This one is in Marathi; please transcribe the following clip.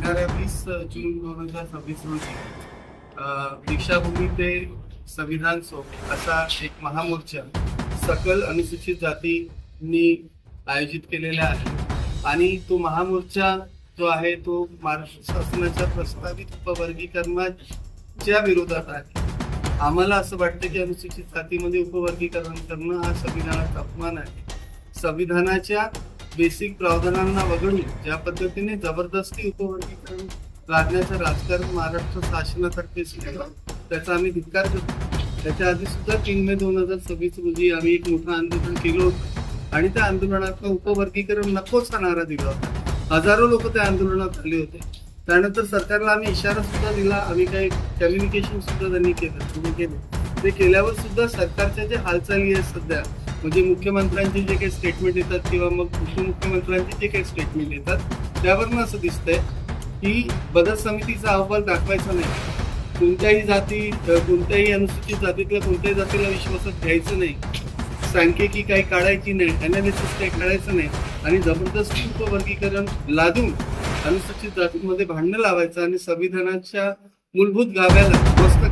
येणाऱ्या 20 जून 2026 रोजी दीक्षाभूमी ते संविधान चौक असा एक महामोर्चा सकल अनुसूचित जातींनी आयोजित केलेला आहे आणि तो महामोर्चा जो आहे तो महाराष्ट्र शासनाच्या प्रस्तावित उपवर्गीकरणाच्या विरोधात आहे. आम्हाला असं वाटतं की अनुसूचित जातीमध्ये उपवर्गीकरण करणं हा संविधानाचा अपमान आहे. संविधानाच्या बेसिक प्रावधानांना वगळून ज्या पद्धतीने जबरदस्ती उपवर्गीकरण लादण्याचं राजकारण महाराष्ट्र शासनातर्फे सुरू आहे त्याचा आम्ही धिक्कार करतो. त्याच्या आधी सुद्धा 3 मे 2026 रोजी आम्ही एक मोठं आंदोलन केलं होतं आणि त्या आंदोलनात उपवर्गीकरण नकोच हा नारा दिला होता. हजारो लोक त्या आंदोलनात आले होते. त्यानंतर सरकारला आम्ही इशारा सुद्धा दिला. आम्ही काही कम्युनिकेशन सुद्धा त्यांनी केलं. ते केल्यावर सुद्धा सरकारच्या जे हालचाली आहेत सध्या म्हणजे मुख्यमंत्र्यांचे जे काही स्टेटमेंट येतात किंवा मग उपमुख्यमंत्र्यांचे जे काही स्टेटमेंट येतात त्यावरनं असं दिसतंय की बदल समितीचा अहवाल दाखवायचा नाही, कोणत्याही अनुसूचित जातीतल्या कोणत्याही जातीला विश्वासात घ्यायचं नाही, सांख्यिकी काही काढायची नाही, अनालिसिस काही काढायचं नाही आणि जबरदस्ती उपवर्गीकरण लादून अनुसूचित जातीमध्ये भांडणं लावायचं आणि संविधानाच्या मूलभूत गाभ्याला मस्त